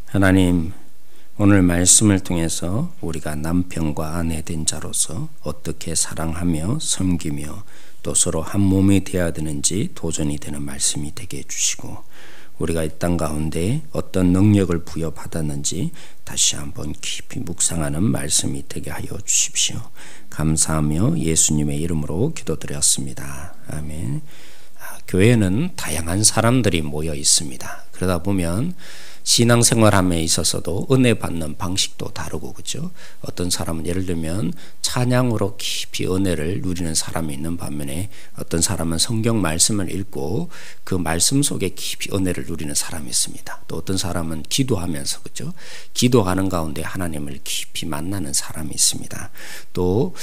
하나님, 오늘 말씀을 통해서 우리가 남편과 아내 된 자로서 어떻게 사랑하며 섬기며 또 서로 한 몸이 되어야 되는지 도전이 되는 말씀이 되게 해주시고, 우리가 이 땅 가운데 어떤 능력을 부여받았는지 다시 한번 깊이 묵상하는 말씀이 되게 하여 주십시오. 감사하며 예수님의 이름으로 기도드렸습니다. 아멘. 교회는 다양한 사람들이 모여 있습니다. 그러다 보면 신앙생활함에 있어서도 은혜 받는 방식도 다르고, 그죠? 어떤 사람은 예를 들면 찬양으로 깊이 은혜를 누리는 사람이 있는 반면에, 어떤 사람은 성경 말씀을 읽고 그 말씀 속에 깊이 은혜를 누리는 사람이 있습니다. 또 어떤 사람은 기도하면서, 그죠? 기도하는 가운데 하나님을 깊이 만나는 사람이 있습니다. 또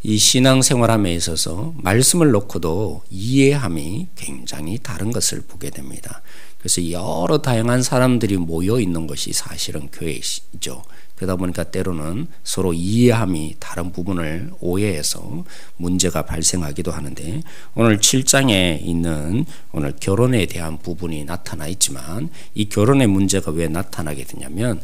이 신앙생활함에 있어서 말씀을 놓고도 이해함이 굉장히 다른 것을 보게 됩니다. 그래서 여러 다양한 사람들이 모여 있는 것이 사실은 교회이죠. 그러다 보니까 때로는 서로 이해함이 다른 부분을 오해해서 문제가 발생하기도 하는데, 오늘 7장에 있는 오늘 결혼에 대한 부분이 나타나 있지만, 이 결혼의 문제가 왜 나타나게 되냐면,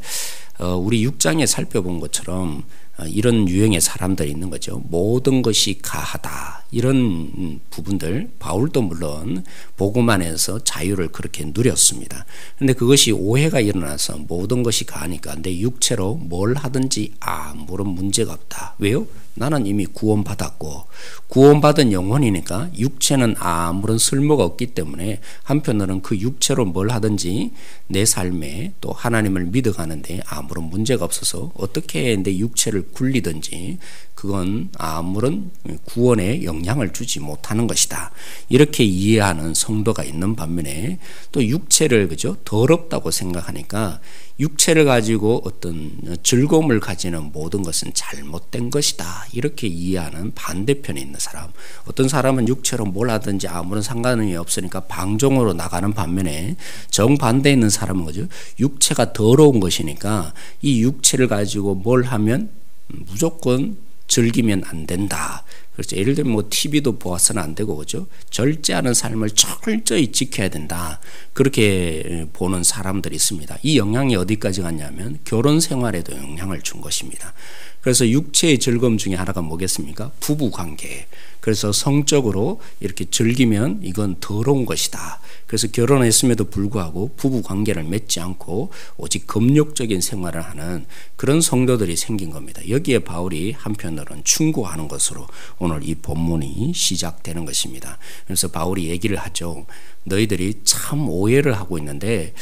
우리 6장에 살펴본 것처럼 이런 유형의 사람들이 있는 거죠. 모든 것이 가하다, 이런 부분들, 바울도 물론 복음 안에서 자유를 그렇게 누렸습니다. 그런데 그것이 오해가 일어나서 모든 것이 가하니까 내 육체로 뭘 하든지 아무런 문제가 없다. 왜요? 나는 이미 구원받았고, 구원받은 영혼이니까 육체는 아무런 쓸모가 없기 때문에 한편으로는 그 육체로 뭘 하든지 내 삶에 또 하나님을 믿어가는데 아무런 문제가 없어서 어떻게 내 육체를 굴리든지 그건 아무런 구원에 영향을 주지 못하는 것이다. 이렇게 이해하는 성도가 있는 반면에, 또 육체를, 그죠? 더럽다고 생각하니까 육체를 가지고 어떤 즐거움을 가지는 모든 것은 잘못된 것이다, 이렇게 이해하는 반대편에 있는 사람. 어떤 사람은 육체로 뭘 하든지 아무런 상관이 없으니까 방종으로 나가는 반면에, 정반대에 있는 사람은, 그죠? 육체가 더러운 것이니까 이 육체를 가지고 뭘 하면 무조건 즐기면 안 된다. 그렇죠. 예를 들면 뭐 TV도 보아서는 안 되고, 그죠? 절제하는 삶을 철저히 지켜야 된다. 그렇게 보는 사람들이 있습니다. 이 영향이 어디까지 갔냐면 결혼 생활에도 영향을 준 것입니다. 그래서 육체의 즐거움 중에 하나가 뭐겠습니까? 부부 관계. 그래서 성적으로 이렇게 즐기면 이건 더러운 것이다. 그래서 결혼했음에도 불구하고 부부 관계를 맺지 않고 오직 금욕적인 생활을 하는 그런 성도들이 생긴 겁니다. 여기에 바울이 한편으로는 충고하는 것으로 오늘 이 본문이 시작되는 것입니다. 그래서 바울이 얘기를 하죠. 너희들이 참 오해를 하고 있는데,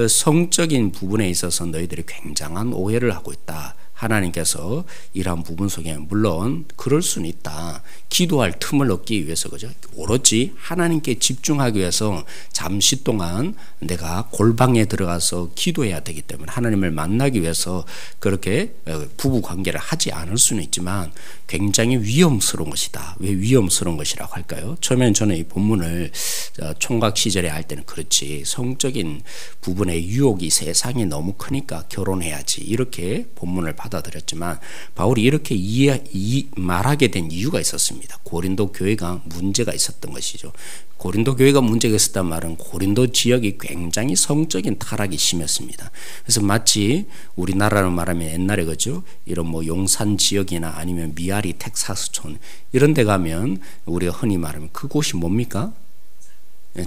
성적인 부분에 있어서 너희들이 굉장한 오해를 하고 있다. 하나님께서 이러한 부분 속에, 물론 그럴 수는 있다. 기도할 틈을 얻기 위해서, 그죠? 오로지 하나님께 집중하기 위해서 잠시 동안 내가 골방에 들어가서 기도해야 되기 때문에 하나님을 만나기 위해서 그렇게 부부 관계를 하지 않을 수는 있지만 굉장히 위험스러운 것이다. 왜 위험스러운 것이라고 할까요? 처음에는 저는 이 본문을 총각 시절에 할 때는 그렇지, 성적인 부분의 유혹이 세상에 너무 크니까 결혼해야지, 이렇게 본문을 받아들였지만, 바울이 이렇게 말하게 된 이유가 있었습니다. 고린도 교회가 문제가 있었던 것이죠. 고린도 교회가 문제가 있었단 말은 고린도 지역이 굉장히 성적인 타락이 심했습니다. 그래서 마치 우리나라로 말하면 옛날에, 그죠? 이런 뭐 용산 지역이나 아니면 미아리 텍사스촌 이런 데 가면 우리가 흔히 말하면 그곳이 뭡니까?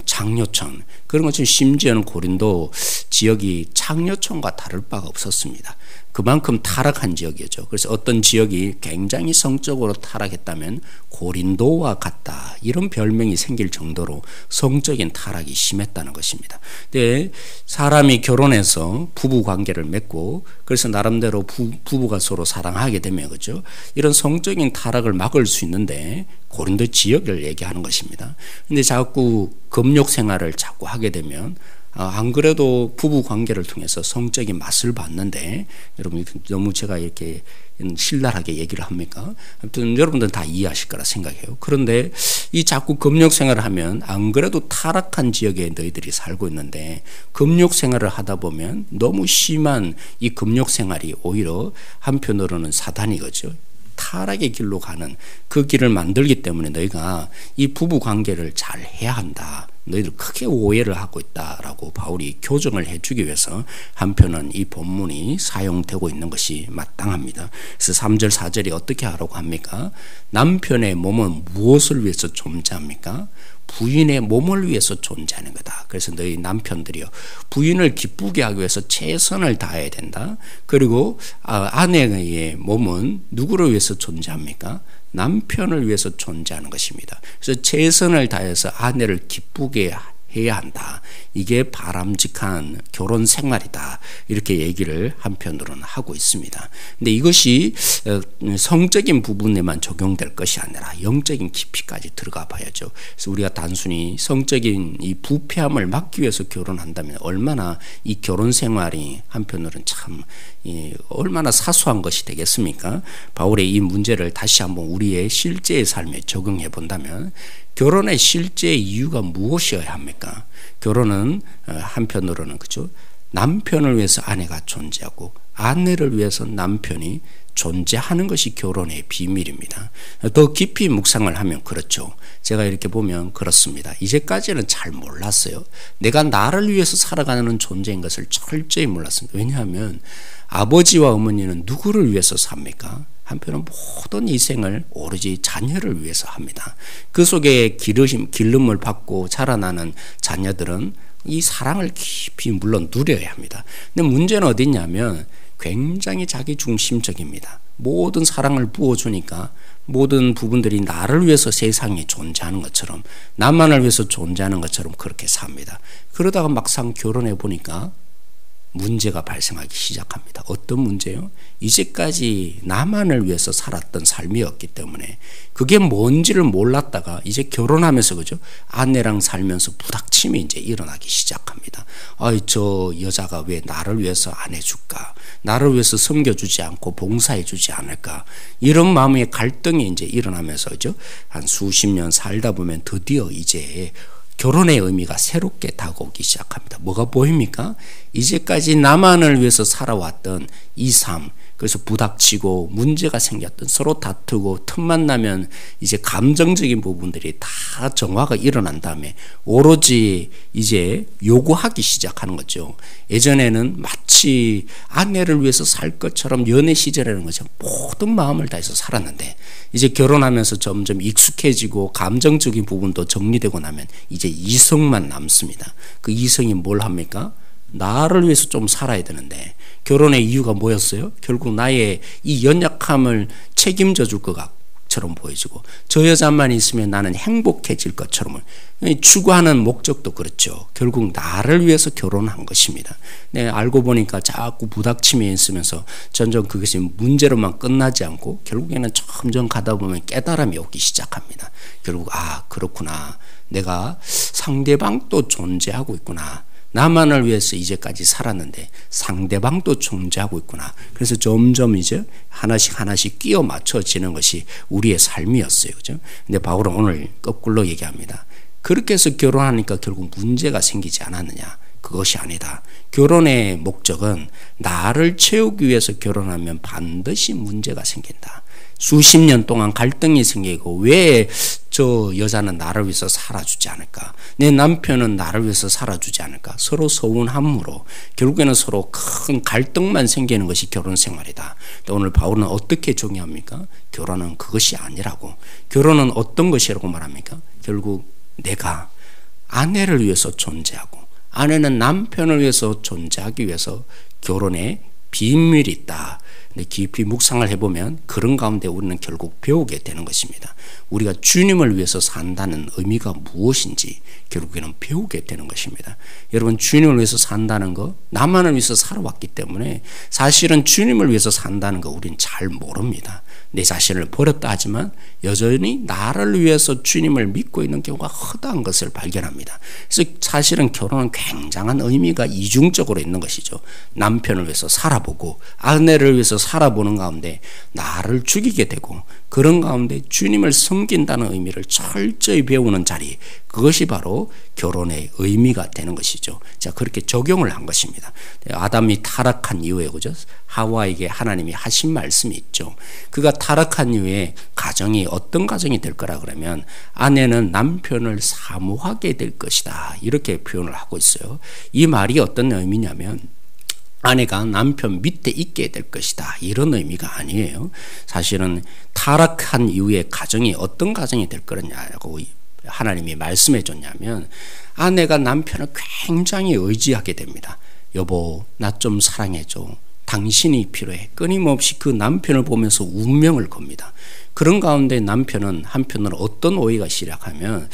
장려촌. 그런 것처럼 심지어는 고린도 지역이 장려촌과 다를 바가 없었습니다. 그만큼 타락한 지역이죠. 그래서 어떤 지역이 굉장히 성적으로 타락했다면 고린도와 같다, 이런 별명이 생길 정도로 성적인 타락이 심했다는 것입니다. 근데 사람이 결혼해서 부부 관계를 맺고, 그래서 나름대로 부부가 서로 사랑하게 되면, 그죠? 이런 성적인 타락을 막을 수 있는데 고린도 지역을 얘기하는 것입니다. 근데 자꾸 금욕 생활을 자꾸 하게 되면, 안 그래도 부부 관계를 통해서 성적인 맛을 봤는데, 여러분 너무 제가 이렇게 신랄하게 얘기를 합니까? 아무튼 여러분들은 다 이해하실 거라 생각해요. 그런데 이 자꾸 금욕 생활을 하면, 안 그래도 타락한 지역에 너희들이 살고 있는데 금욕 생활을 하다 보면 너무 심한 이 금욕 생활이 오히려 한편으로는 사단이거죠. 타락의 길로 가는 그 길을 만들기 때문에 너희가 이 부부 관계를 잘 해야 한다. 너희들 크게 오해를 하고 있다라고 바울이 교정을 해주기 위해서 한편은 이 본문이 사용되고 있는 것이 마땅합니다. 그래서 3절 4절이 어떻게 하라고 합니까? 남편의 몸은 무엇을 위해서 존재합니까? 부인의 몸을 위해서 존재하는 거다. 그래서 너희 남편들이요, 부인을 기쁘게 하기 위해서 최선을 다해야 된다. 그리고 아내의 몸은 누구를 위해서 존재합니까? 남편을 위해서 존재하는 것입니다. 그래서 최선을 다해서 아내를 기쁘게 해야 한다. 이게 바람직한 결혼 생활이다. 이렇게 얘기를 한편으로는 하고 있습니다. 근데 이것이 성적인 부분에만 적용될 것이 아니라 영적인 깊이까지 들어가 봐야죠. 그래서 우리가 단순히 성적인 이 부패함을 막기 위해서 결혼한다면 얼마나 이 결혼 생활이 한편으로는 참 얼마나 사소한 것이 되겠습니까? 바울의 이 문제를 다시 한번 우리의 실제의 삶에 적용해 본다면 결혼의 실제 이유가 무엇이어야 합니까? 결혼은 한편으로는 그죠? 남편을 위해서 아내가 존재하고 아내를 위해서 남편이 존재하는 것이 결혼의 비밀입니다. 더 깊이 묵상을 하면 그렇죠. 제가 이렇게 보면 그렇습니다. 이제까지는 잘 몰랐어요. 내가 나를 위해서 살아가는 존재인 것을 철저히 몰랐습니다. 왜냐하면 아버지와 어머니는 누구를 위해서 삽니까? 한편은 모든 희생을 오로지 자녀를 위해서 합니다. 그 속에 기름을 받고 자라나는 자녀들은 이 사랑을 깊이 물론 누려야 합니다. 근데 문제는 어디 있냐면 굉장히 자기중심적입니다. 모든 사랑을 부어주니까 모든 부분들이 나를 위해서 세상에 존재하는 것처럼, 나만을 위해서 존재하는 것처럼 그렇게 삽니다. 그러다가 막상 결혼해 보니까 문제가 발생하기 시작합니다. 어떤 문제요? 이제까지 나만을 위해서 살았던 삶이었기 때문에 그게 뭔지를 몰랐다가 이제 결혼하면서 그죠? 아내랑 살면서 부닥침이 이제 일어나기 시작합니다. 저 여자가 왜 나를 위해서 안 해줄까? 나를 위해서 섬겨주지 않고 봉사해주지 않을까? 이런 마음의 갈등이 이제 일어나면서 그죠? 한 수십 년 살다 보면 드디어 이제 결혼의 의미가 새롭게 다가오기 시작합니다. 뭐가 보입니까? 이제까지 나만을 위해서 살아왔던 이 삶, 그래서 부닥치고 문제가 생겼던, 서로 다투고 틈만 나면 이제 감정적인 부분들이 다 정화가 일어난 다음에 오로지 이제 요구하기 시작하는 거죠. 예전에는 마치 아내를 위해서 살 것처럼 연애 시절에는 거죠. 모든 마음을 다해서 살았는데 이제 결혼하면서 점점 익숙해지고 감정적인 부분도 정리되고 나면 이제 이성만 남습니다. 그 이성이 뭘 합니까? 나를 위해서 좀 살아야 되는데 결혼의 이유가 뭐였어요? 결국 나의 이 연약함을 책임져 줄 것처럼 보여지고 저 여자만 있으면 나는 행복해질 것처럼 추구하는 목적도 그렇죠. 결국 나를 위해서 결혼한 것입니다. 네, 알고 보니까 자꾸 부닥침이 있으면서 점점 그것이 문제로만 끝나지 않고 결국에는 점점 가다 보면 깨달음이 오기 시작합니다. 결국 그렇구나. 내가 상대방도 존재하고 있구나. 나만을 위해서 이제까지 살았는데 상대방도 존재하고 있구나. 그래서 점점 이제 하나씩 끼워 맞춰지는 것이 우리의 삶이었어요. 그죠? 근데 바울은 오늘 거꾸로 얘기합니다. 그렇게 해서 결혼하니까 결국 문제가 생기지 않았느냐? 그것이 아니다. 결혼의 목적은 나를 채우기 위해서 결혼하면 반드시 문제가 생긴다. 수십 년 동안 갈등이 생기고 왜 저 여자는 나를 위해서 살아주지 않을까? 내 남편은 나를 위해서 살아주지 않을까? 서로 서운함으로 결국에는 서로 큰 갈등만 생기는 것이 결혼 생활이다. 오늘 바울은 어떻게 정의합니까? 결혼은 그것이 아니라고. 결혼은 어떤 것이라고 말합니까? 결국 내가 아내를 위해서 존재하고 아내는 남편을 위해서 존재하기 위해서 결혼에 비밀이 있다. 깊이 묵상을 해보면 그런 가운데 우리는 결국 배우게 되는 것입니다. 우리가 주님을 위해서 산다는 의미가 무엇인지 결국에는 배우게 되는 것입니다. 여러분, 주님을 위해서 산다는 거, 나만을 위해서 살아왔기 때문에 사실은 주님을 위해서 산다는 거 우리는 잘 모릅니다. 내 자신을 버렸다 하지만 여전히 나를 위해서 주님을 믿고 있는 경우가 허다한 것을 발견합니다. 그래서 사실은 결혼은 굉장한 의미가 이중적으로 있는 것이죠. 남편을 위해서 살아보고 아내를 위해서 위해서 살아보는 가운데 나를 죽이게 되고 그런 가운데 주님을 섬긴다는 의미를 철저히 배우는 자리, 그것이 바로 결혼의 의미가 되는 것이죠. 자, 그렇게 적용을 한 것입니다. 아담이 타락한 이후에 그죠? 하와에게 하나님이 하신 말씀이 있죠. 그가 타락한 이후에 가정이 어떤 가정이 될 거라 그러면 아내는 남편을 사모하게 될 것이다, 이렇게 표현을 하고 있어요. 이 말이 어떤 의미냐면 아내가 남편 밑에 있게 될 것이다, 이런 의미가 아니에요. 사실은 타락한 이후에 가정이 어떤 가정이 될 거냐고 하나님이 말씀해 줬냐면 아내가 남편을 굉장히 의지하게 됩니다. 여보, 나 좀 사랑해줘. 당신이 필요해. 끊임없이 그 남편을 보면서 운명을 겁니다. 그런 가운데 남편은 한편으로 어떤 오해가 시작하면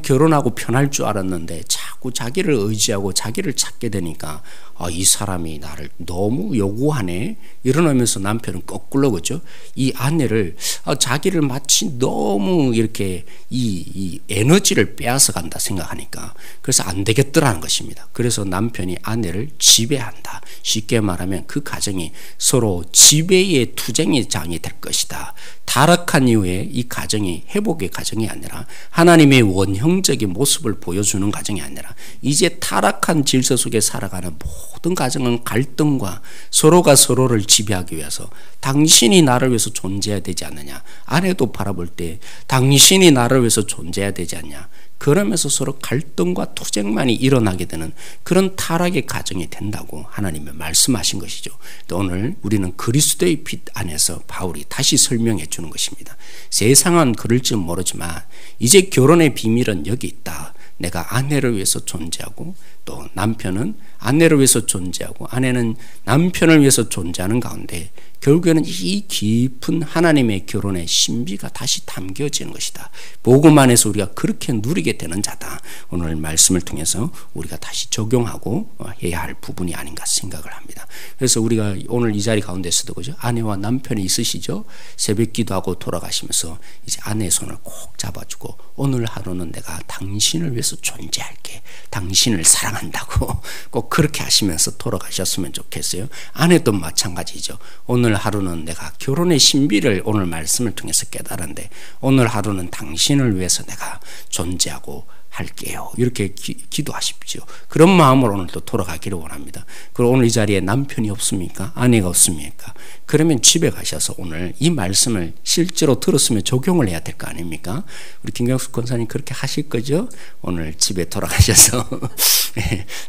결혼하고 편할 줄 알았는데 자꾸 자기를 의지하고 자기를 찾게 되니까 이 사람이 나를 너무 요구하네, 이러면서 남편은 거꾸로 그죠? 이 아내를 자기를 마치 너무 이렇게 이 에너지를 빼앗아 간다 생각하니까 그래서 안 되겠더라는 것입니다. 그래서 남편이 아내를 지배한다. 쉽게 말하면 그 가정이 서로 지배의 투쟁의 장이 될 것이다. 타락한 이후에 이 가정이 회복의 가정이 아니라 하나님의 원형적인 모습을 보여주는 가정이 아니라 이제 타락한 질서 속에 살아가는 모든 가정은 갈등과 서로가 서로를 지배하기 위해서 당신이 나를 위해서 존재해야 되지 않느냐, 아내도 바라볼 때 당신이 나를 위해서 존재해야 되지 않냐, 그러면서 서로 갈등과 투쟁만이 일어나게 되는 그런 타락의 가정이 된다고 하나님이 말씀하신 것이죠. 또 오늘 우리는 그리스도의 빛 안에서 바울이 다시 설명해 주는 것입니다. 세상은 그럴지 모르지만 이제 결혼의 비밀은 여기 있다. 내가 아내를 위해서 존재하고 또 남편은 아내를 위해서 존재하고 아내는 남편을 위해서 존재하는 가운데 결국에는 이 깊은 하나님의 결혼의 신비가 다시 담겨지는 것이다. 복음 안에서 우리가 그렇게 누리게 되는 자다. 오늘 말씀을 통해서 우리가 다시 적용하고 해야 할 부분이 아닌가 생각을 합니다. 그래서 우리가 오늘 이 자리 가운데서도 그죠? 아내와 남편이 있으시죠? 새벽 기도하고 돌아가시면서 이제 아내의 손을 꼭 잡아주고 오늘 하루는 내가 당신을 위해서 존재할게. 당신을 사랑한다고 꼭 그렇게 하시면서 돌아가셨으면 좋겠어요. 아내도 마찬가지죠. 오늘 하루는 내가 결혼의 신비를 오늘 말씀을 통해서 깨달았는데 오늘 하루는 당신을 위해서 내가 존재하고 할게요. 이렇게 기도하십시오. 그런 마음으로 오늘도 돌아가기를 원합니다. 그리고 오늘 이 자리에 남편이 없습니까? 아내가 없습니까? 그러면 집에 가셔서 오늘 이 말씀을 실제로 들었으면 적용을 해야 될 거 아닙니까? 우리 김경숙 권사님 그렇게 하실 거죠? 오늘 집에 돌아가셔서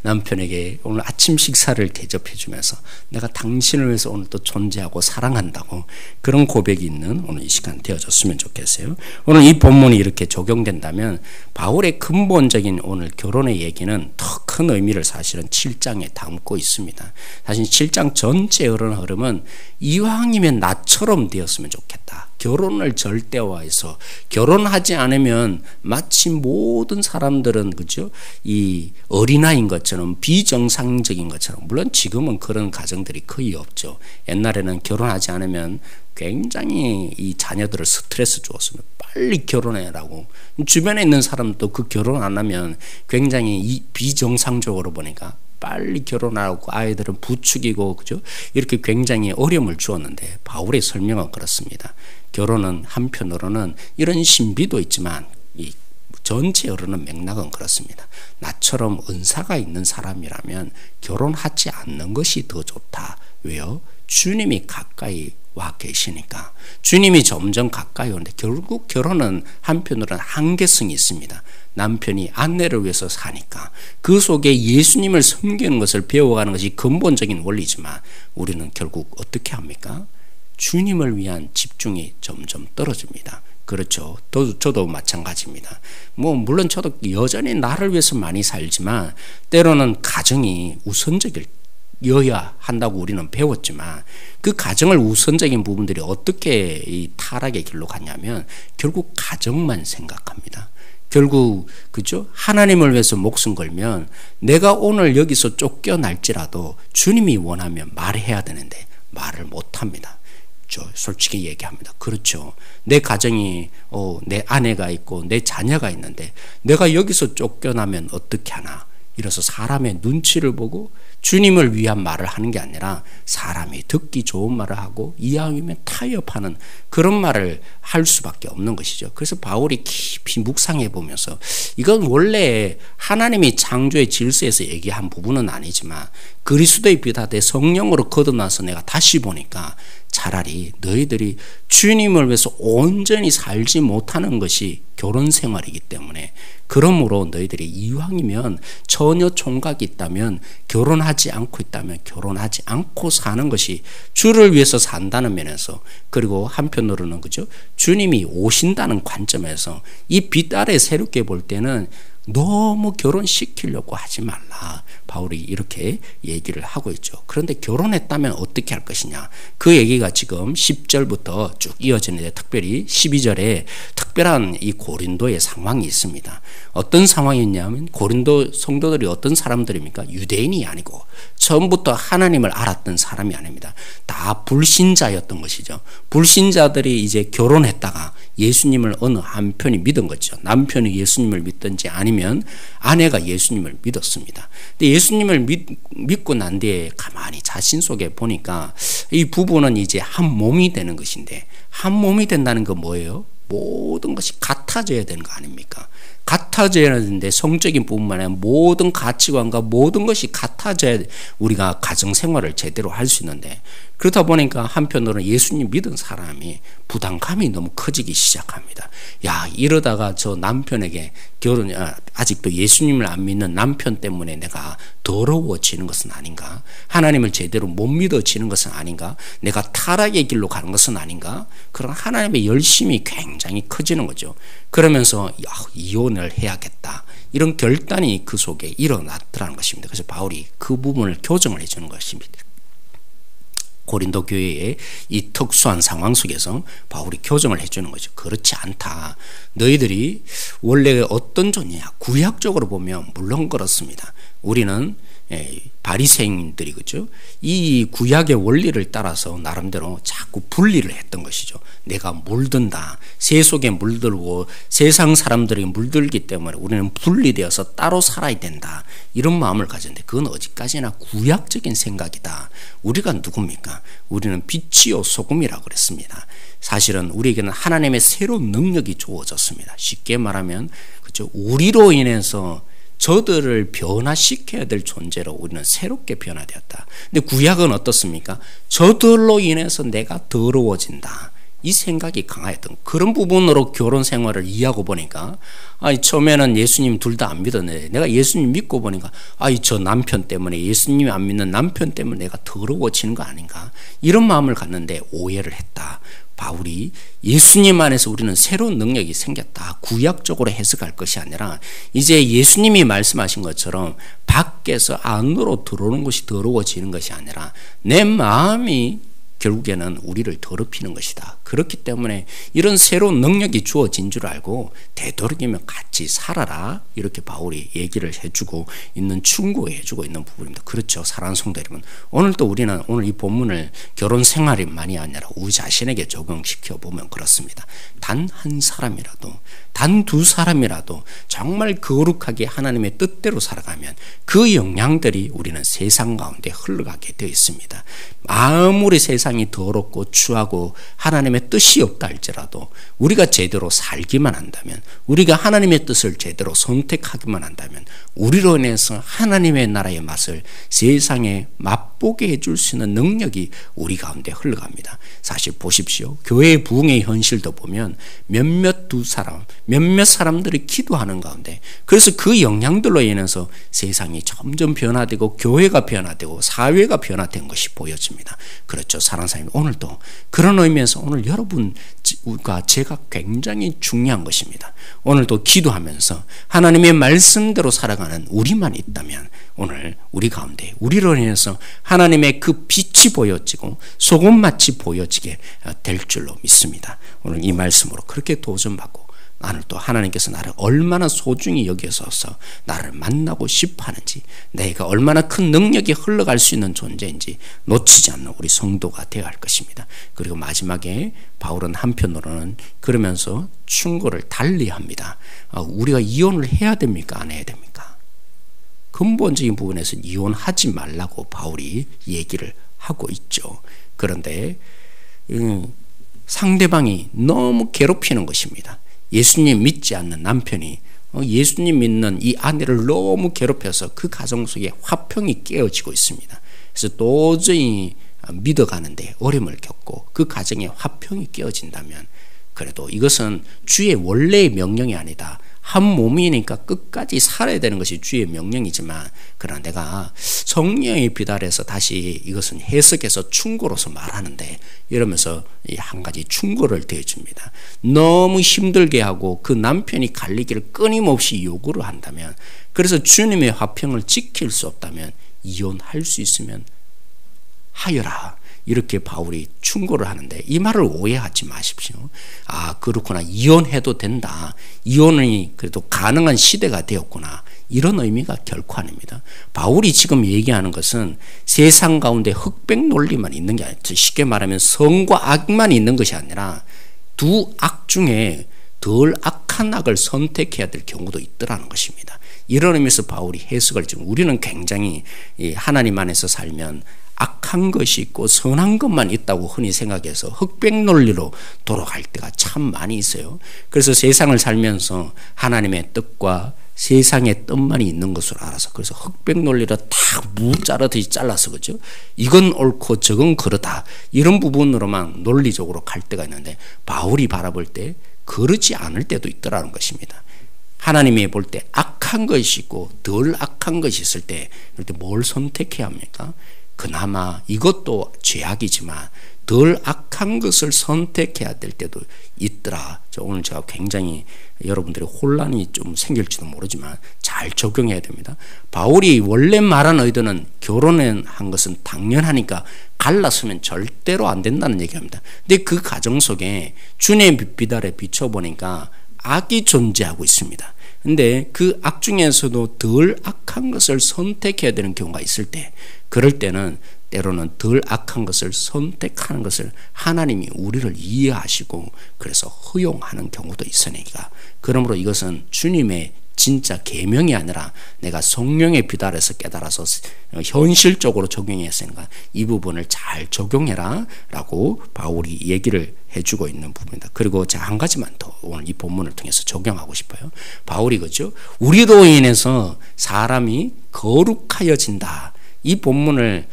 남편에게 오늘 아침 식사를 대접해 주면서 내가 당신을 위해서 오늘 또 존재하고 사랑한다고 그런 고백이 있는 오늘 이 시간 되어졌으면 좋겠어요. 오늘 이 본문이 이렇게 적용된다면 바울의 근본적인 오늘 결혼의 얘기는 더 큰 의미를 사실은 7장에 담고 있습니다. 사실 7장 전체 흐름은 이왕이면 나처럼 되었으면 좋겠다. 결혼을 절대화해서 결혼하지 않으면 마치 모든 사람들은 그죠? 이 어린아이인 것처럼 비정상적인 것처럼, 물론 지금은 그런 가정들이 거의 없죠. 옛날에는 결혼하지 않으면 굉장히 이 자녀들을 스트레스 주었으면 빨리 결혼해라고, 주변에 있는 사람도 그 결혼 안 하면 굉장히 비정상적으로 보니까 빨리 결혼하고 아이들은 부추기고 그죠? 이렇게 굉장히 어려움을 주었는데 바울의 설명은 그렇습니다. 결혼은 한편으로는 이런 신비도 있지만 이 전체 흐르는 맥락은 그렇습니다. 나처럼 은사가 있는 사람이라면 결혼하지 않는 것이 더 좋다. 왜요? 주님이 가까이 와 계시니까. 주님이 점점 가까이 오는데 결국 결혼은 한편으로는 한계성이 있습니다. 남편이 아내를 위해서 사니까 그 속에 예수님을 섬기는 것을 배워가는 것이 근본적인 원리지만 우리는 결국 어떻게 합니까? 주님을 위한 집중이 점점 떨어집니다. 그렇죠. 저도 마찬가지입니다. 물론 저도 여전히 나를 위해서 많이 살지만 때로는 가정이 우선적이어야 한다고 우리는 배웠지만 그 가정을 우선적인 부분들이 어떻게 이 타락의 길로 갔냐면 결국 가정만 생각합니다. 결국 그죠? 하나님을 위해서 목숨 걸면 내가 오늘 여기서 쫓겨날지라도 주님이 원하면 말해야 되는데 말을 못합니다. 솔직히 얘기합니다. 그렇죠. 내 가정이 내 아내가 있고 내 자녀가 있는데 내가 여기서 쫓겨나면 어떻게 하나? 이래서 사람의 눈치를 보고 주님을 위한 말을 하는 게 아니라 사람이 듣기 좋은 말을 하고 이왕이면 타협하는 그런 말을 할 수밖에 없는 것이죠. 그래서 바울이 깊이 묵상해 보면서 이건 원래 하나님이 창조의 질서에서 얘기한 부분은 아니지만 그리스도의 비닫에 성령으로 거듭나서 내가 다시 보니까 차라리 너희들이 주님을 위해서 온전히 살지 못하는 것이 결혼 생활이기 때문에 그러므로 너희들이 이왕이면 전혀 총각이 있다면 결혼하지 않고 있다면 결혼하지 않고 사는 것이 주를 위해서 산다는 면에서 그리고 한편으로는 그죠? 주님이 오신다는 관점에서 이 빛 아래 새롭게 볼 때는 너무 결혼시키려고 하지 말라. 바울이 이렇게 얘기를 하고 있죠. 그런데 결혼했다면 어떻게 할 것이냐. 그 얘기가 지금 10절부터 쭉 이어지는데 특별히 12절에 특별한 이 고린도의 상황이 있습니다. 어떤 상황이었냐면 고린도 성도들이 어떤 사람들입니까? 유대인이 아니고 처음부터 하나님을 알았던 사람이 아닙니다. 다 불신자였던 것이죠. 불신자들이 이제 결혼했다가 예수님을 어느 한편이 믿은 거죠. 남편이 예수님을 믿든지 아니면 아내가 예수님을 믿었습니다. 근데 예수님을 믿고 난 뒤에 가만히 자신 속에 보니까 이 부부는 이제 한 몸이 되는 것인데 한 몸이 된다는 건 뭐예요? 모든 것이 같아져야 되는 거 아닙니까? 같아져야 되는데 성적인 부분만 아니라 모든 가치관과 모든 것이 같아져야 우리가 가정생활을 제대로 할 수 있는데 그러다 보니까 한편으로는 예수님 믿은 사람이 부담감이 너무 커지기 시작합니다. 야, 이러다가 저 남편에게 아직도 예수님을 안 믿는 남편 때문에 내가 더러워지는 것은 아닌가? 하나님을 제대로 못 믿어지는 것은 아닌가? 내가 타락의 길로 가는 것은 아닌가? 그런 하나님의 열심이 굉장히 커지는 거죠. 그러면서 이혼을 해야겠다. 이런 결단이 그 속에 일어났더라는 것입니다. 그래서 바울이 그 부분을 교정을 해주는 것입니다. 고린도 교회의 이 특수한 상황 속에서 바울이 교정을 해주는 거죠. 그렇지 않다. 너희들이 원래 어떤 존재냐. 구약적으로 보면 물론 그렇습니다. 우리는 바리새인들이 그죠? 이 구약의 원리를 따라서 나름대로 자꾸 분리를 했던 것이죠. 내가 물든다. 새 속에 물들고 세상 사람들이 물들기 때문에 우리는 분리되어서 따로 살아야 된다. 이런 마음을 가졌는데 그건 어디까지나 구약적인 생각이다. 우리가 누굽니까? 우리는 빛이요 소금이라고 그랬습니다. 사실은 우리에게는 하나님의 새로운 능력이 주어졌습니다. 쉽게 말하면 그죠? 우리로 인해서 저들을 변화시켜야 될 존재로 우리는 새롭게 변화되었다. 근데 구약은 어떻습니까? 저들로 인해서 내가 더러워진다. 이 생각이 강했던 그런 부분으로 결혼 생활을 이해하고 보니까 처음에는 예수님 둘 다 안 믿었는데 내가 예수님 믿고 보니까 저 남편 때문에 예수님이 안 믿는 남편 때문에 내가 더러워지는 거 아닌가 이런 마음을 갖는데 오해를 했다. 바울이 예수님 안에서 우리는 새로운 능력이 생겼다. 구약적으로 해석할 것이 아니라 이제 예수님이 말씀하신 것처럼 밖에서 안으로 들어오는 것이 더러워지는 것이 아니라 내 마음이 결국에는 우리를 더럽히는 것이다. 그렇기 때문에 이런 새로운 능력이 주어진 줄 알고 되도록이면 같이 살아라. 이렇게 바울이 얘기를 해주고 있는 충고해주고 있는 부분입니다. 그렇죠. 사랑하는 성도 여러분. 오늘도 우리는 오늘 이 본문을 결혼 생활만이 아니라 우리 자신에게 적용시켜 보면 그렇습니다. 단 한 사람이라도 단 두 사람이라도 정말 거룩하게 하나님의 뜻대로 살아가면 그 영향들이 우리는 세상 가운데 흘러가게 되어 있습니다. 아무리 세상이 더럽고 추하고 하나님의 뜻이 없다 할지라도 우리가 제대로 살기만 한다면 우리가 하나님의 뜻을 제대로 선택하기만 한다면 우리로 인해서 하나님의 나라의 맛을 세상에 맛보게 해줄 수 있는 능력이 우리 가운데 흘러갑니다. 사실 보십시오. 교회의 부흥의 현실도 보면 몇몇 사람들이 기도하는 가운데 그래서 그 영향들로 인해서 세상이 점점 변화되고 교회가 변화되고 사회가 변화된 것이 보여집니다. 그렇죠. 사랑하는 사람이 오늘도 그런 의미에서 오늘 여러분과 제가 굉장히 중요한 것입니다. 오늘도 기도하면서 하나님의 말씀대로 살아가는 우리만 있다면 오늘 우리 가운데 우리로 인해서 하나님의 그 빛이 보여지고 소금맛이 보여지게 될 줄로 믿습니다. 오늘 이 말씀으로 그렇게 도전받고 나는 또 하나님께서 나를 얼마나 소중히 여기셔서 나를 만나고 싶어 하는지 내가 얼마나 큰 능력이 흘러갈 수 있는 존재인지 놓치지 않는 우리 성도가 되어야 할 것입니다. 그리고 마지막에 바울은 한편으로는 그러면서 충고를 달리합니다. 우리가 이혼을 해야 됩니까? 안 해야 됩니까? 근본적인 부분에서 이혼하지 말라고 바울이 얘기를 하고 있죠. 그런데 상대방이 너무 괴롭히는 것입니다. 예수님 믿지 않는 남편이 예수님 믿는 이 아내를 너무 괴롭혀서 그 가정 속에 화평이 깨어지고 있습니다. 그래서 도저히 믿어가는데 어려움을 겪고 그 가정에 화평이 깨어진다면 그래도 이것은 주의 원래의 명령이 아니다. 한 몸이니까 끝까지 살아야 되는 것이 주의 명령이지만 그러나 내가 성령의 비달해서 다시 이것은 해석해서 충고로서 말하는데 이러면서 한 가지 충고를 대줍니다. 너무 힘들게 하고 그 남편이 갈리기를 끊임없이 요구를 한다면 그래서 주님의 화평을 지킬 수 없다면 이혼할 수 있으면 하여라. 이렇게 바울이 충고를 하는데 이 말을 오해하지 마십시오. 아, 그렇구나. 이혼해도 된다. 이혼이 그래도 가능한 시대가 되었구나. 이런 의미가 결코 아닙니다. 바울이 지금 얘기하는 것은 세상 가운데 흑백 논리만 있는 게 아니라 쉽게 말하면 성과 악만 있는 것이 아니라 두 악 중에 덜 악한 악을 선택해야 될 경우도 있더라는 것입니다. 이런 의미에서 바울이 해석을 지금 우리는 굉장히 하나님 안에서 살면 악한 것이 있고 선한 것만 있다고 흔히 생각해서 흑백 논리로 돌아갈 때가 참 많이 있어요. 그래서 세상을 살면서 하나님의 뜻과 세상의 뜻만 있는 것으로 알아서 그래서 흑백 논리로 딱 무 자르듯이 잘라서 그죠? 이건 옳고 저건 그러다 이런 부분으로만 논리적으로 갈 때가 있는데 바울이 바라볼 때 그러지 않을 때도 있더라는 것입니다. 하나님이 볼 때 악한 것이 있고 덜 악한 것이 있을 때 그럴 때 뭘 선택해야 합니까? 그나마 이것도 죄악이지만 덜 악한 것을 선택해야 될 때도 있더라. 오늘 제가 굉장히 여러분들의 혼란이 좀 생길지도 모르지만 잘 적용해야 됩니다. 바울이 원래 말한 의도는 결혼한 것은 당연하니까 갈라서면 절대로 안 된다는 얘기합니다. 근데 그 가정 속에 주님의 빛달에 비춰보니까 악이 존재하고 있습니다. 근데 그 악 중에서도 덜 악한 것을 선택해야 되는 경우가 있을 때 그럴 때는 때로는 덜 악한 것을 선택하는 것을 하나님이 우리를 이해하시고 그래서 허용하는 경우도 있으니까 그러므로 이것은 주님의 진짜 계명이 아니라 내가 성령의 비달에서 깨달아서 현실적으로 적용했으니까 이 부분을 잘 적용해라 라고 바울이 얘기를 해주고 있는 부분입니다. 그리고 제가 한 가지만 더 오늘 이 본문을 통해서 적용하고 싶어요. 바울이 그죠? 우리로 인해서 사람이 거룩하여진다. 이 본문을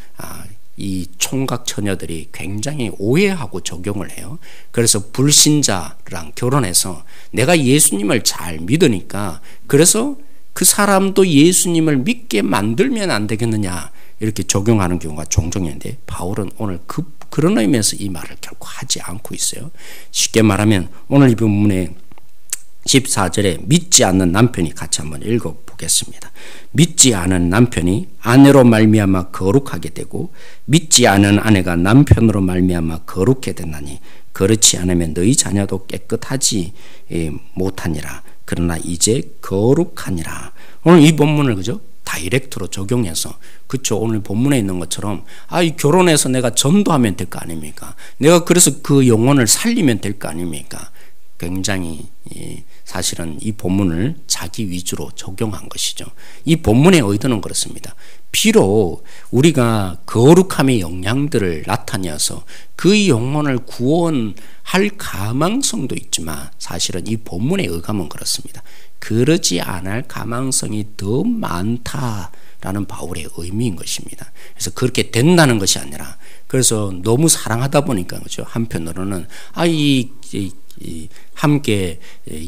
이 총각 처녀들이 굉장히 오해하고 적용을 해요. 그래서 불신자랑 결혼해서 내가 예수님을 잘 믿으니까 그래서 그 사람도 예수님을 믿게 만들면 안 되겠느냐 이렇게 적용하는 경우가 종종 있는데 바울은 오늘 그런 의미에서 이 말을 결코 하지 않고 있어요. 쉽게 말하면 오늘 이 본문에 14절에 믿지 않는 남편이 같이 한번 읽어보겠습니다. 믿지 않은 남편이 아내로 말미암아 거룩하게 되고 믿지 않은 아내가 남편으로 말미암아 거룩게 되나니 그렇지 않으면 너희 자녀도 깨끗하지 못하니라. 그러나 이제 거룩하니라. 오늘 이 본문을 그죠? 다이렉트로 적용해서 그쵸 오늘 본문에 있는 것처럼 이 결혼해서 내가 전도하면 될 거 아닙니까? 내가 그래서 그 영혼을 살리면 될 거 아닙니까? 굉장히 사실은 이 본문을 자기 위주로 적용한 것이죠. 이 본문의 의도는 그렇습니다. 비록 우리가 거룩함의 영향들을 나타내어서 그 영혼을 구원할 가망성도 있지만 사실은 이 본문의 의감은 그렇습니다. 그러지 않을 가망성이 더 많다라는 바울의 의미인 것입니다. 그래서 그렇게 된다는 것이 아니라 그래서 너무 사랑하다 보니까 그죠. 한편으로는 함께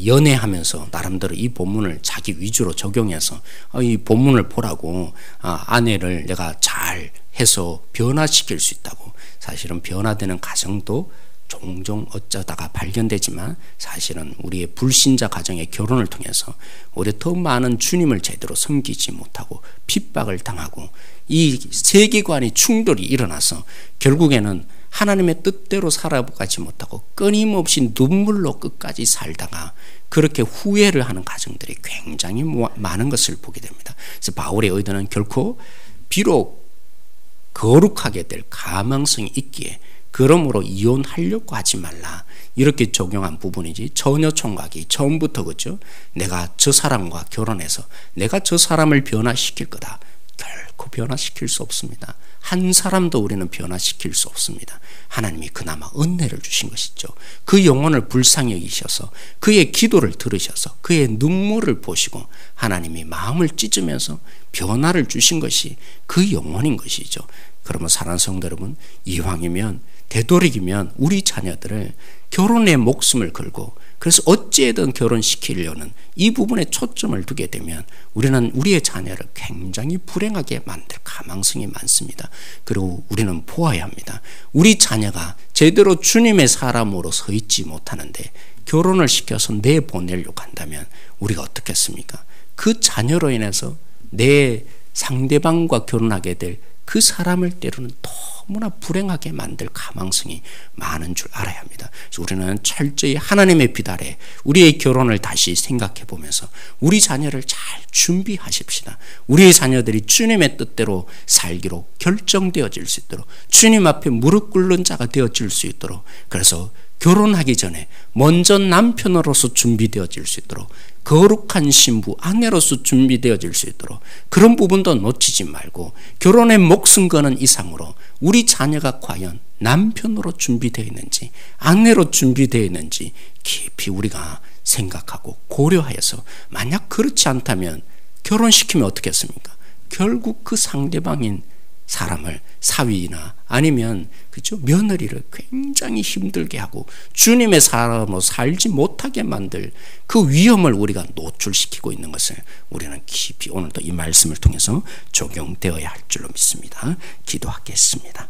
연애하면서 나름대로 이 본문을 자기 위주로 적용해서 이 본문을 보라고 아내를 내가 잘 해서 변화시킬 수 있다고. 사실은 변화되는 가정도 종종 어쩌다가 발견되지만 사실은 우리의 불신자 가정의 결혼을 통해서 오히려 더 많은 주님을 제대로 섬기지 못하고 핍박을 당하고 이 세계관의 충돌이 일어나서 결국에는 하나님의 뜻대로 살아가지 못하고 끊임없이 눈물로 끝까지 살다가 그렇게 후회를 하는 가정들이 굉장히 많은 것을 보게 됩니다. 그래서 바울의 의도는 결코 비록 거룩하게 될 가망성이 있기에 그러므로 이혼하려고 하지 말라. 이렇게 적용한 부분이지 전혀 총각이 처음부터 그죠? 내가 저 사람과 결혼해서 내가 저 사람을 변화시킬 거다. 결코 변화시킬 수 없습니다. 한 사람도 우리는 변화시킬 수 없습니다. 하나님이 그나마 은혜를 주신 것이죠. 그 영혼을 불쌍히 여기셔서 그의 기도를 들으셔서 그의 눈물을 보시고 하나님이 마음을 찢으면서 변화를 주신 것이 그 영혼인 것이죠. 그러면 사랑하는 성도 여러분, 이왕이면 되도록이면 우리 자녀들을 결혼에 목숨을 걸고 그래서 어찌해든 결혼시키려는 이 부분에 초점을 두게 되면 우리는 우리의 자녀를 굉장히 불행하게 만들 가망성이 많습니다. 그리고 우리는 보아야 합니다. 우리 자녀가 제대로 주님의 사람으로 서 있지 못하는데 결혼을 시켜서 내보내려고 한다면 우리가 어떻겠습니까? 그 자녀로 인해서 내 상대방과 결혼하게 될 그 사람을 때로는 너무나 불행하게 만들 가망성이 많은 줄 알아야 합니다. 그래서 우리는 철저히 하나님의 빛 아래 우리의 결혼을 다시 생각해 보면서 우리 자녀를 잘 준비하십시다. 우리의 자녀들이 주님의 뜻대로 살기로 결정되어질 수 있도록 주님 앞에 무릎 꿇는 자가 되어질 수 있도록 그래서 결혼하기 전에 먼저 남편으로서 준비되어질 수 있도록 거룩한 신부 아내로서 준비되어질 수 있도록 그런 부분도 놓치지 말고 결혼에 목숨 거는 이상으로 우리 자녀가 과연 남편으로 준비되어 있는지 아내로 준비되어 있는지 깊이 우리가 생각하고 고려하여서 만약 그렇지 않다면 결혼시키면 어떻겠습니까? 결국 그 상대방인 사람을 사위나 아니면 그죠? 며느리를 굉장히 힘들게 하고 주님의 사람으로 살지 못하게 만들 그 위험을 우리가 노출시키고 있는 것을 우리는 깊이 오늘도 이 말씀을 통해서 적용되어야 할 줄로 믿습니다. 기도하겠습니다.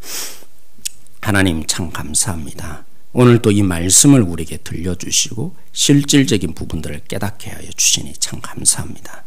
하나님 참 감사합니다. 오늘도 이 말씀을 우리에게 들려주시고 실질적인 부분들을 깨닫게 하여 주시니 참 감사합니다.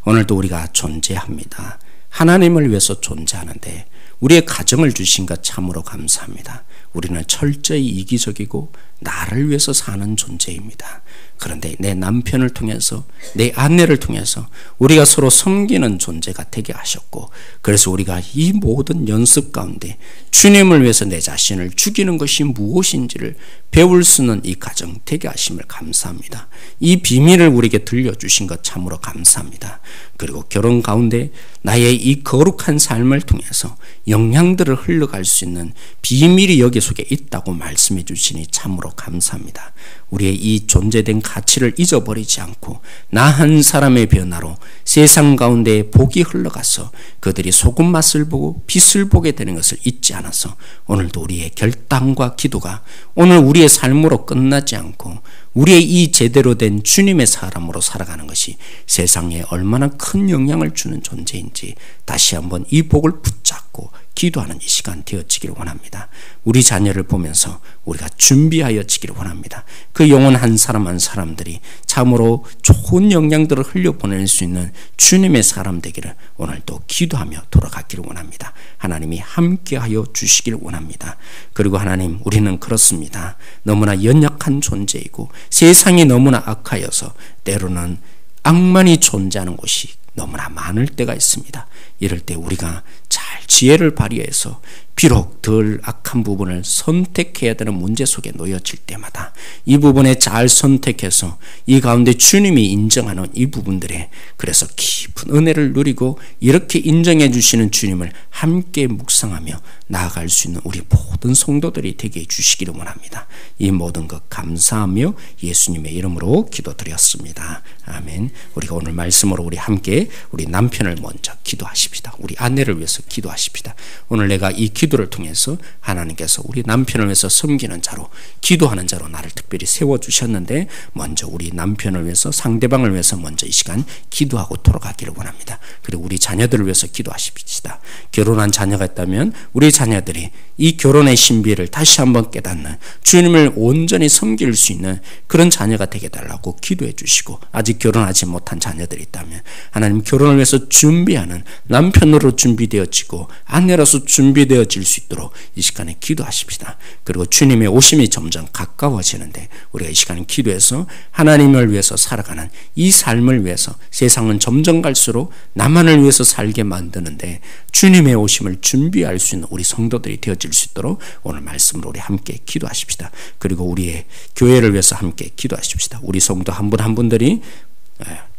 오늘도 우리가 존재합니다. 하나님을 위해서 존재하는데 우리의 가정을 주신 것 참으로 감사합니다. 우리는 철저히 이기적이고 나를 위해서 사는 존재입니다. 그런데 내 남편을 통해서 내 아내를 통해서 우리가 서로 섬기는 존재가 되게 하셨고 그래서 우리가 이 모든 연습 가운데 주님을 위해서 내 자신을 죽이는 것이 무엇인지를 배울 수 있는 이 가정 되게 하심을 감사합니다. 이 비밀을 우리에게 들려주신 것 참으로 감사합니다. 그리고 결혼 가운데 나의 이 거룩한 삶을 통해서 영향들을 흘러갈 수 있는 비밀이 여기 속에 있다고 말씀해 주시니 참으로 감사합니다. 우리의 이 존재된 가치를 잊어버리지 않고 나 한 사람의 변화로 세상 가운데 복이 흘러가서 그들이 소금 맛을 보고 빛을 보게 되는 것을 잊지 않아서 오늘도 우리의 결단과 기도가 오늘 우리의 삶으로 끝나지 않고 우리의 이 제대로 된 주님의 사람으로 살아가는 것이 세상에 얼마나 큰 영향을 주는 존재인지 다시 한번 이 복을 붙잡고 기도하는 이 시간 되어지기를 원합니다. 우리 자녀를 보면서 우리가 준비하여지기를 원합니다. 그 영혼 한 사람 한 사람들이 참으로 좋은 영향들을 흘려보낼 수 있는 주님의 사람 되기를 오늘도 기도하며 돌아가기를 원합니다. 하나님이 함께하여 주시기를 원합니다. 그리고 하나님 우리는 그렇습니다. 너무나 연약한 존재이고 세상이 너무나 악하여서 때로는 악만이 존재하는 곳이 너무나 많을 때가 있습니다. 이럴 때 우리가 잘 지혜를 발휘해서 비록 덜 악한 부분을 선택해야 되는 문제 속에 놓여질 때마다 이 부분에 잘 선택해서 이 가운데 주님이 인정하는 이 부분들에 그래서 깊은 은혜를 누리고 이렇게 인정해 주시는 주님을 함께 묵상하며 나아갈 수 있는 우리 모든 성도들이 되게 해주시기를 원합니다. 이 모든 것 감사하며 예수님의 이름으로 기도드렸습니다. 아멘. 우리가 오늘 말씀으로 우리 함께 우리 남편을 먼저 기도하십시다. 우리 아내를 위해서 기도하십시다. 오늘 내가 이 기도를 통해서 하나님께서 우리 남편을 위해서 섬기는 자로 기도하는 자로 나를 특별히 세워주셨는데 먼저 우리 남편을 위해서 상대방을 위해서 먼저 이 시간 기도하고 돌아가기를 원합니다. 그리고 우리 자녀들을 위해서 기도하십시다. 결혼한 자녀가 있다면 우리 자녀들이 이 결혼의 신비를 다시 한번 깨닫는 주님을 온전히 섬길 수 있는 그런 자녀가 되게 달라고 기도해 주시고 아직 결혼하지 못한 자녀들이 있다면 하나님 결혼을 위해서 준비하는 남편으로 준비되어지고 아내로서 준비되어질 수 있도록 이 시간에 시간에 기도하십시다. 그리고 주님의 오심이 점점 가까워지는데 우리가 이 시간에 기도해서 하나님을 위해서 살아가는 이 삶을 위해서 세상은 점점 갈수록 나만을 위해서 살게 만드는데 주님의 오심을 준비할 수 있는 우리 성도들이 되어질 수 있도록 오늘 말씀으로 우리 함께 기도하십시다. 그리고 우리의 교회를 위해서 함께 기도하십시다. 우리 성도 한 분 한 분들이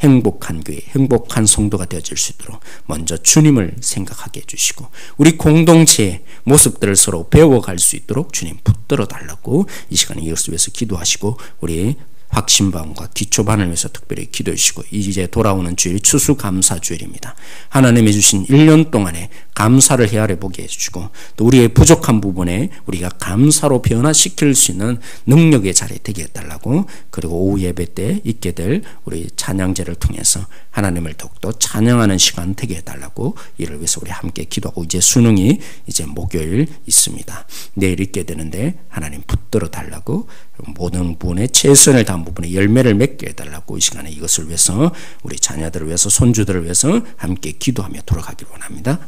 행복한 교회, 행복한 성도가 되어질 수 있도록 먼저 주님을 생각하게 해주시고 우리 공동체의 모습들을 서로 배워갈 수 있도록 주님 붙들어 달라고 이 시간에 이것을 위해서 기도하시고 우리 확신반과 기초반을 위해서 특별히 기도해 주시고 이제 돌아오는 주일 추수감사주일입니다. 하나님이 주신 1년 동안에 감사를 헤아려 보게 해주시고 또 우리의 부족한 부분에 우리가 감사로 변화시킬 수 있는 능력의 자리 되게 해달라고 그리고 오후 예배 때 있게 될 우리 찬양제를 통해서 하나님을 더욱더 찬양하는 시간 되게 해달라고 이를 위해서 우리 함께 기도하고 이제 수능이 이제 목요일 있습니다. 내일 있게 되는데 하나님 붙들어 달라고 모든 부분에 최선을 다한 부분에 열매를 맺게 해달라고 이 시간에 이것을 위해서 우리 자녀들을 위해서 손주들을 위해서 함께 기도하며 돌아가기를 원합니다.